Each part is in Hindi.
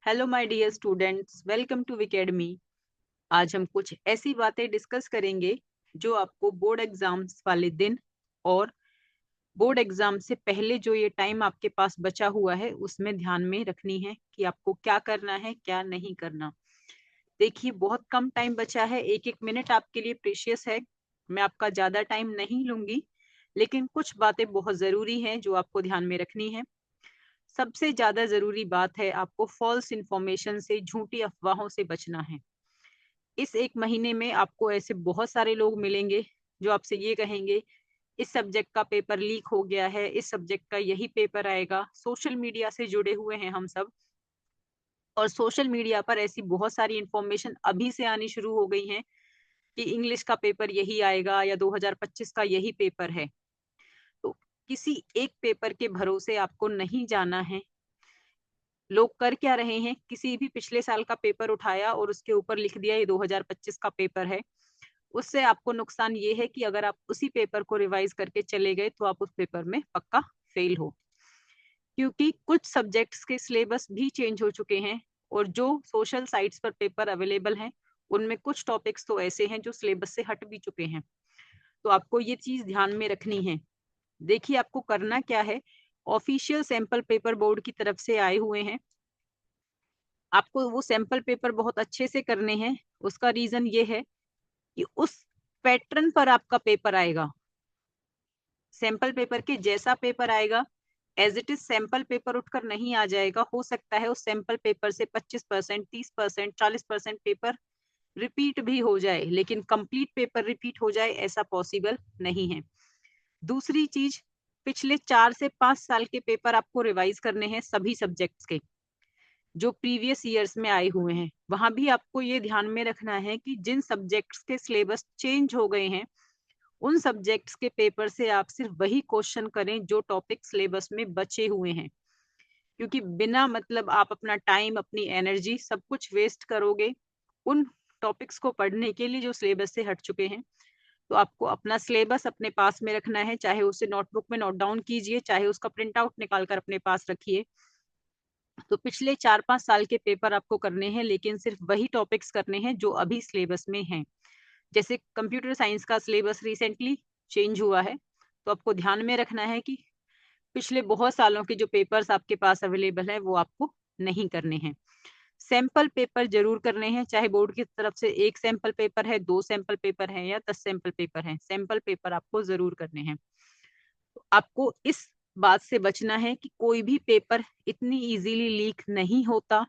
Hello my dear students, welcome to Vikademy. आज हम कुछ ऐसी बातें डिस्कस करेंगे जो आपको बोर्ड एग्जाम्स वाले दिन और बोर्ड एग्जाम से पहले जो ये टाइम आपके पास बचा हुआ है उसमें ध्यान में रखनी है कि आपको क्या करना है क्या नहीं करना। देखिए, बहुत कम टाइम बचा है, एक एक मिनट आपके लिए प्रेशियस है। मैं आपका ज्यादा टाइम नहीं लूंगी, लेकिन कुछ बातें बहुत जरूरी हैं जो आपको ध्यान में रखनी है। सबसे ज्यादा जरूरी बात है आपको फॉल्स इंफॉर्मेशन से, झूठी अफवाहों से बचना है। इस एक महीने में आपको ऐसे बहुत सारे लोग मिलेंगे जो आपसे ये कहेंगे इस सब्जेक्ट का पेपर लीक हो गया है, इस सब्जेक्ट का यही पेपर आएगा। सोशल मीडिया से जुड़े हुए हैं हम सब, और सोशल मीडिया पर ऐसी बहुत सारी इंफॉर्मेशन अभी से आनी शुरू हो गई हैं कि इंग्लिश का पेपर यही आएगा या 2025 का यही पेपर है। तो किसी एक पेपर के भरोसे आपको नहीं जाना है। लोग कर क्या रहे हैं, किसी भी पिछले साल का पेपर उठाया और उसके ऊपर लिख दिया ये 2025 का पेपर है। उससे आपको नुकसान ये है कि अगर आप उसी पेपर को रिवाइज करके चले गए तो आप उस पेपर में पक्का फेल हो, क्योंकि कुछ सब्जेक्ट्स के सिलेबस भी चेंज हो चुके हैं। और जो सोशल साइट्स पर पेपर अवेलेबल हैं उनमें कुछ टॉपिक्स तो ऐसे हैं जो सिलेबस से हट भी चुके हैं। तो आपको ये चीज ध्यान में रखनी है। देखिए, आपको करना क्या है, ऑफिशियल सैंपल पेपर बोर्ड की तरफ से आए हुए हैं। आपको वो सैंपल पेपर बहुत अच्छे से करने हैं। उसका रीजन ये है कि उस पैटर्न पर आपका पेपर आएगा। सैंपल पेपर के जैसा पेपर आएगा, as it is sample paper उठकर नहीं आ जाएगा। हो सकता है उस सैंपल पेपर से 25%, 30%, 40% पेपर रिपीट भी हो जाए, लेकिन कंप्लीट पेपर रिपीट हो जाए ऐसा पॉसिबल नहीं है। दूसरी चीज, पिछले 4 से 5 साल के पेपर आपको रिवाइज करने हैं, सभी सब्जेक्ट्स के जो प्रीवियस ईयर्स में आए हुए हैं। वहां भी आपको ये ध्यान में रखना है कि जिन सब्जेक्ट्स के सिलेबस चेंज हो गए हैं उन सब्जेक्ट्स के पेपर से आप सिर्फ वही क्वेश्चन करें जो टॉपिक सिलेबस में बचे हुए हैं। क्योंकि बिना मतलब आप अपना टाइम, अपनी एनर्जी सब कुछ वेस्ट करोगे उन टॉपिक्स को पढ़ने के लिए जो सिलेबस से हट चुके हैं। तो आपको अपना सिलेबस अपने पास में रखना है, चाहे उसे नोटबुक में नोट डाउन कीजिए, चाहे उसका प्रिंट आउट निकाल कर अपने पास रखिए। तो पिछले 4-5 साल के पेपर आपको करने हैं, लेकिन सिर्फ वही टॉपिक्स करने हैं जो अभी सिलेबस में हैं। जैसे कंप्यूटर साइंस का सिलेबस रिसेंटली चेंज हुआ है, तो आपको ध्यान में रखना है कि पिछले बहुत सालों के जो पेपर्स आपके पास अवेलेबल है वो आपको नहीं करने हैं। सैंपल पेपर जरूर करने हैं, चाहे बोर्ड की तरफ से 1 सैंपल पेपर है, 2 सैंपल पेपर है या 10 सैंपल पेपर है, सैंपल पेपर आपको जरूर करने हैं। तो आपको इस बात से बचना है कि कोई भी पेपर इतनी इजीली लीक नहीं होता।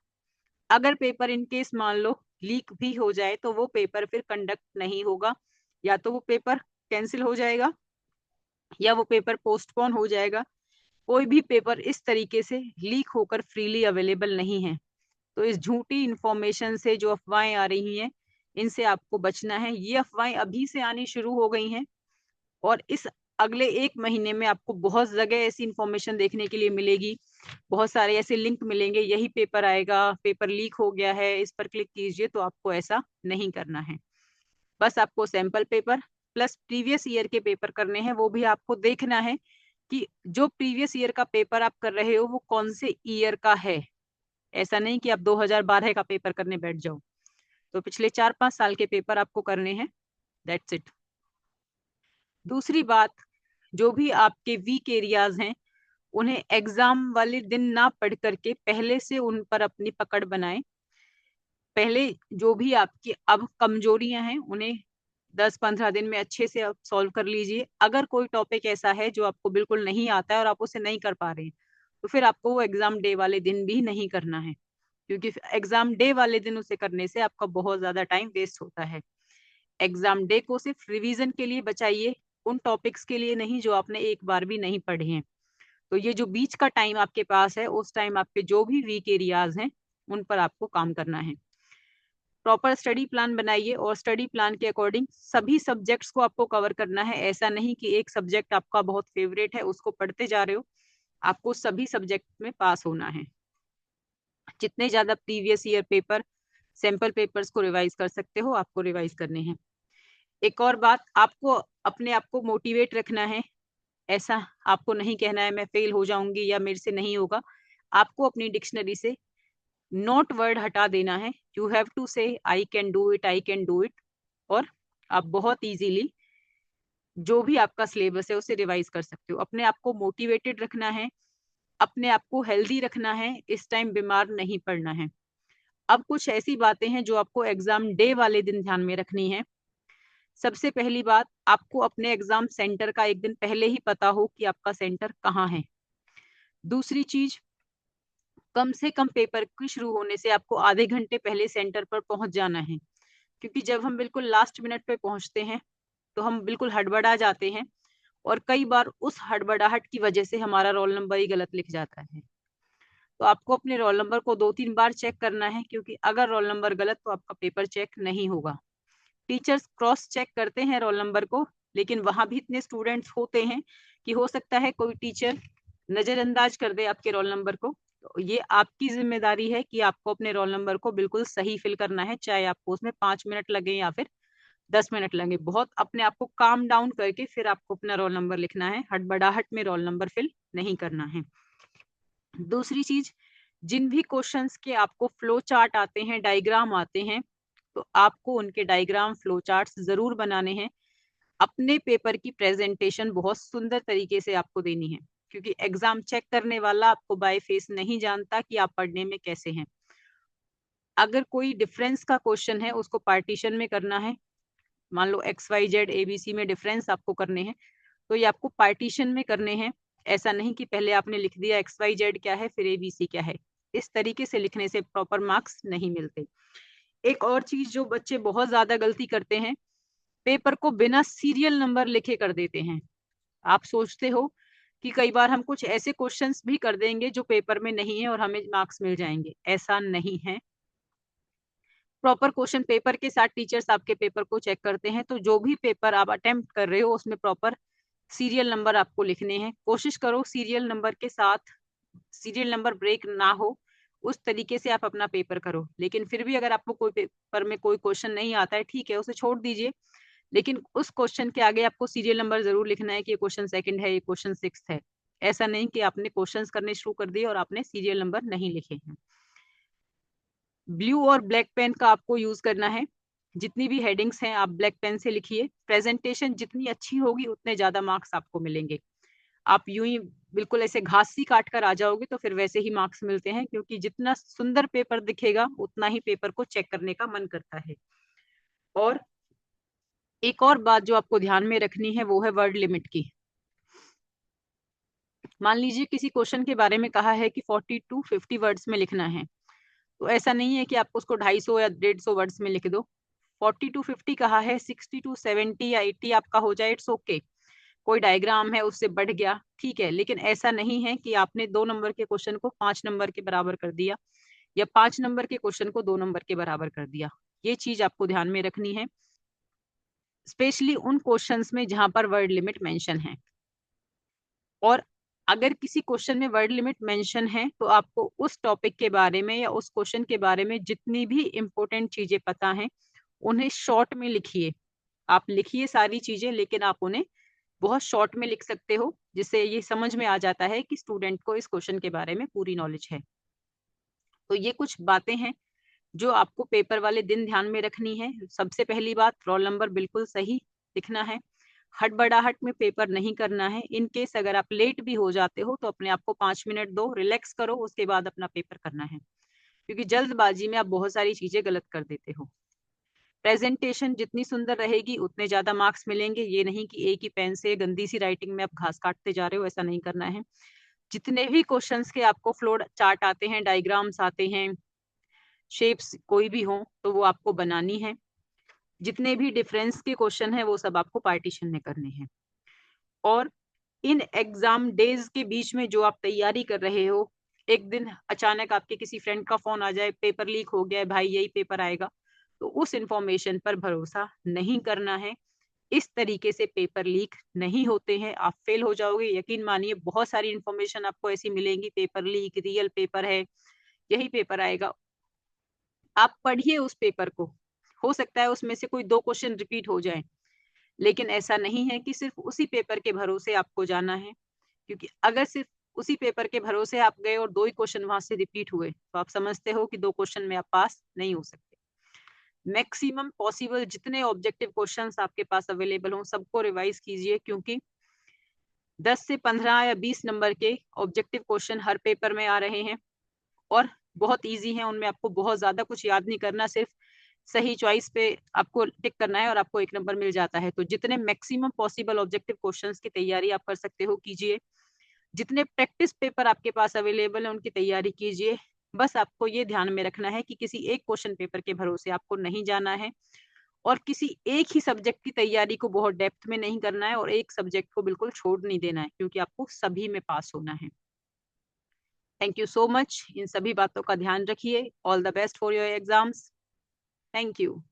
अगर पेपर इन केस मान लो लीक भी हो जाए तो वो पेपर फिर कंडक्ट नहीं होगा, या तो वो पेपर कैंसिल हो जाएगा या वो पेपर पोस्टपोन हो जाएगा। कोई भी पेपर इस तरीके से लीक होकर फ्रीली अवेलेबल नहीं है। तो इस झूठी इंफॉर्मेशन से जो अफवाहें आ रही हैं इनसे आपको बचना है। ये अफवाहें अभी से आनी शुरू हो गई हैं, और इस अगले एक महीने में आपको बहुत जगह ऐसी इंफॉर्मेशन देखने के लिए मिलेगी। बहुत सारे ऐसे लिंक मिलेंगे, यही पेपर आएगा, पेपर लीक हो गया है, इस पर क्लिक कीजिए। तो आपको ऐसा नहीं करना है। बस आपको sample paper plus previous year के पेपर करने हैं। वो भी आपको देखना है कि जो प्रीवियस ईयर का पेपर आप कर रहे हो वो कौन से ईयर का है। ऐसा नहीं कि आप 2012 का पेपर करने बैठ जाओ। तो पिछले 4-5 साल के पेपर आपको करने हैं। That's it. दूसरी बात, जो भी आपके वीक एरियाज हैं उन्हें एग्जाम वाले दिन ना पढ़ करके पहले से उन पर अपनी पकड़ बनाएं। पहले जो भी आपकी अब कमजोरियां हैं उन्हें 10-15 दिन में अच्छे से आप सॉल्व कर लीजिए। अगर कोई टॉपिक ऐसा है जो आपको बिल्कुल नहीं आता है और आप उसे नहीं कर पा रहे हैं, तो फिर आपको वो एग्जाम डे वाले दिन भी नहीं करना है, क्योंकि एग्जाम डे वाले दिन उसे करने से आपका बहुत ज्यादा टाइम वेस्ट होता है। एग्जाम डे को सिर्फ रिवीजन के लिए बचाइए, उन टॉपिक्स के लिए नहीं जो आपने एक बार भी नहीं पढ़े हैं। तो ये जो बीच का टाइम आपके पास है उस टाइम आपके जो भी वीक एरियाज हैं उन पर आपको काम करना है। प्रॉपर स्टडी प्लान बनाइए और स्टडी प्लान के अकॉर्डिंग सभी सब्जेक्ट्स को आपको कवर करना है। ऐसा नहीं कि एक सब्जेक्ट आपका बहुत फेवरेट है उसको पढ़ते जा रहे हो, आपको सभी सब्जेक्ट में पास होना है। जितने ज्यादा previous year paper, sample papers को रिवाइज कर सकते हो आपको रिवाइज करने हैं। एक और बात, आपको अपने आप को मोटिवेट रखना है। ऐसा आपको नहीं कहना है मैं फेल हो जाऊंगी या मेरे से नहीं होगा। आपको अपनी डिक्शनरी से नॉट वर्ड हटा देना है। यू हैव टू से I can do it, I can do it, और आप बहुत इजीली जो भी आपका सिलेबस है उसे रिवाइज कर सकते हो। अपने आप को मोटिवेटेड रखना है, अपने आप को हेल्दी रखना है, इस टाइम बीमार नहीं पड़ना है। अब कुछ ऐसी बातें हैं जो आपको एग्जाम डे वाले दिन ध्यान में रखनी है। सबसे पहली बात, आपको अपने एग्जाम सेंटर का एक दिन पहले ही पता हो कि आपका सेंटर कहाँ है। दूसरी चीज, कम से कम पेपर की शुरू होने से आपको आधे घंटे पहले सेंटर पर पहुंच जाना है, क्योंकि जब हम बिल्कुल लास्ट मिनट पे पहुंचते हैं तो हम बिल्कुल हड़बड़ा जाते हैं, और कई बार उस हड़बड़ाहट की वजह से हमारा रोल नंबर ही गलत लिख जाता है। तो आपको अपने रोल नंबर को 2-3 बार चेक करना है, क्योंकि अगर रोल नंबर गलत तो आपका पेपर चेक नहीं होगा। टीचर्स क्रॉस चेक करते हैं रोल नंबर को, लेकिन वहां भी इतने स्टूडेंट्स होते हैं कि हो सकता है कोई टीचर नजरअंदाज कर दे आपके रोल नंबर को। तो ये आपकी जिम्मेदारी है कि आपको अपने रोल नंबर को बिल्कुल सही फिल करना है, चाहे आपको उसमें 5 मिनट लगे या फिर 10 मिनट लगे। बहुत अपने आप को काम डाउन करके फिर आपको अपना रोल नंबर लिखना है, हड़बड़ाहट में रोल नंबर फिल नहीं करना है। दूसरी चीज, जिन भी क्वेश्चंस के आपको फ्लो चार्ट आते हैं, डायग्राम आते हैं, तो आपको उनके डायग्राम फ्लो चार्ट्स जरूर बनाने हैं। अपने पेपर की प्रेजेंटेशन बहुत सुंदर तरीके से आपको देनी है, क्योंकि एग्जाम चेक करने वाला आपको बाय फेस नहीं जानता कि आप पढ़ने में कैसे हैं। अगर कोई डिफरेंस का क्वेश्चन है उसको पार्टीशन में करना है, मान लो XYZ ABC में डिफरेंस आपको करने हैं, तो ये आपको पार्टीशन में करने हैं। ऐसा नहीं कि पहले आपने लिख दिया XYZ क्या है फिर ABC क्या है। इस तरीके से लिखने से प्रॉपर मार्क्स नहीं मिलते। एक और चीज जो बच्चे बहुत ज्यादा गलती करते हैं, पेपर को बिना सीरियल नंबर लिखे कर देते हैं। आप सोचते हो कि कई बार हम कुछ ऐसे क्वेश्चंस भी कर देंगे जो पेपर में नहीं है और हमें मार्क्स मिल जाएंगे। ऐसा नहीं है। प्रॉपर क्वेश्चन पेपर के साथ टीचर्स आपके पेपर को चेक करते हैं, तो जो भी पेपर आप अटेम्प्ट कर रहे हो उसमें प्रॉपर सीरियल नंबर आपको लिखने हैं। कोशिश करो सीरियल नंबर के साथ सीरियल नंबर ब्रेक ना हो, उस तरीके से आप अपना पेपर करो। लेकिन फिर भी अगर आपको कोई पेपर में कोई क्वेश्चन नहीं आता है, ठीक है, उसे छोड़ दीजिए, लेकिन उस क्वेश्चन के आगे आपको सीरियल नंबर जरूर लिखना है कि ये क्वेश्चन सेकंड है, ये क्वेश्चन 6 है। ऐसा नहीं कि आपने क्वेश्चंस करने शुरू कर दिए और आपने सीरियल नंबर नहीं लिखे हैं। ब्लू और ब्लैक पेन का आपको यूज करना है। जितनी भी हेडिंग्स हैं आप ब्लैक पेन से लिखिए। प्रेजेंटेशन जितनी अच्छी होगी उतने ज्यादा मार्क्स आपको मिलेंगे। आप यूं ही बिल्कुल ऐसे घास सी काट कर आ जाओगे तो फिर वैसे ही मार्क्स मिलते हैं, क्योंकि जितना सुंदर पेपर दिखेगा उतना ही पेपर को चेक करने का मन करता है। और एक और बात जो आपको ध्यान में रखनी है वो है वर्ड लिमिट की। मान लीजिए किसी क्वेश्चन के बारे में कहा है कि 40 to 50 वर्ड्स में लिखना है, तो ऐसा नहीं है कि आप उसको 250 या 150 वर्ड्स में लिख दो। 40 to 50 कहा है, 60 to 70 या 80 आपका हो जाए, इट्स ओके। कोई डायग्राम है उससे बढ़ गया, ठीक है, लेकिन ऐसा नहीं है कि आपने 2 नंबर के क्वेश्चन को 5 नंबर के बराबर कर दिया या 5 नंबर के क्वेश्चन को 2 नंबर के बराबर कर दिया। ये चीज आपको ध्यान में रखनी है, स्पेशली उन क्वेश्चंस में जहां पर वर्ड लिमिट मेंशन है। और अगर किसी क्वेश्चन में वर्ड लिमिट मेंशन है तो आपको उस टॉपिक के बारे में या उस क्वेश्चन के बारे में जितनी भी इंपॉर्टेंट चीजें पता हैं उन्हें शॉर्ट में लिखिए। आप लिखिए सारी चीजें, लेकिन आप उन्हें बहुत शॉर्ट में लिख सकते हो, जिससे ये समझ में आ जाता है कि स्टूडेंट को इस क्वेश्चन के बारे में पूरी नॉलेज है। तो ये कुछ बातें हैं जो आपको पेपर वाले दिन ध्यान में रखनी है। सबसे पहली बात, रोल नंबर बिल्कुल सही लिखना है। हड़बड़ाहट में पेपर नहीं करना है। इन केस अगर आप लेट भी हो जाते हो तो अपने आप को 5 मिनट दो, रिलैक्स करो, उसके बाद अपना पेपर करना है, क्योंकि जल्दबाजी में आप बहुत सारी चीजें गलत कर देते हो। प्रेजेंटेशन जितनी सुंदर रहेगी उतने ज्यादा मार्क्स मिलेंगे। ये नहीं कि एक ही पेन से गंदी सी राइटिंग में आप घास काटते जा रहे हो, ऐसा नहीं करना है। जितने भी क्वेश्चंस के आपको फ्लो चार्ट आते हैं, डायग्राम्स आते हैं, शेप्स कोई भी हो तो वो आपको बनानी है। जितने भी डिफरेंस के क्वेश्चन है वो सब आपको पार्टीशन में करने हैं। और इन एग्जाम डेज के बीच में जो आप तैयारी कर रहे हो, एक दिन अचानक आपके किसी फ्रेंड का फोन आ जाए, पेपर लीक हो गया है भाई, यही पेपर आएगा, तो उस इंफॉर्मेशन पर भरोसा नहीं करना है। इस तरीके से पेपर लीक नहीं होते हैं, आप फेल हो जाओगे। यकीन मानिए बहुत सारी इंफॉर्मेशन आपको ऐसी मिलेंगी, पेपर लीक, रियल पेपर है, यही पेपर आएगा। आप पढ़िए उस पेपर को, हो सकता है उसमें से कोई 2 क्वेश्चन रिपीट हो जाए, लेकिन ऐसा नहीं है कि सिर्फ उसी पेपर के भरोसे आपको जाना है, क्योंकि अगर सिर्फ उसी पेपर के भरोसे आप गए और 2 ही क्वेश्चन वहां से रिपीट हुए, तो आप समझते हो कि 2 क्वेश्चन में आप पास नहीं हो सकते। मैक्सिमम पॉसिबल जितने ऑब्जेक्टिव क्वेश्चंस आपके पास अवेलेबल हों सबको रिवाइज कीजिए, क्योंकि 10 से 15 या 20 नंबर के ऑब्जेक्टिव क्वेश्चन हर पेपर में आ रहे हैं और बहुत इजी हैं। उनमें आपको बहुत ज्यादा कुछ याद नहीं करना, सिर्फ सही चॉइस पे आपको टिक करना है और आपको 1 नंबर मिल जाता है। तो जितने मैक्सिमम पॉसिबल ऑब्जेक्टिव क्वेश्चंस की तैयारी आप कर सकते हो कीजिए। जितने प्रैक्टिस पेपर आपके पास अवेलेबल है उनकी तैयारी कीजिए। बस आपको ये ध्यान में रखना है कि किसी एक क्वेश्चन पेपर के भरोसे आपको नहीं जाना है और किसी एक ही सब्जेक्ट की तैयारी को बहुत डेप्थ में नहीं करना है और एक सब्जेक्ट को बिल्कुल छोड़ नहीं देना है, क्योंकि आपको सभी में पास होना है। Thank you so much. इन सभी बातों का ध्यान रखिए। All the best for your exams. Thank you.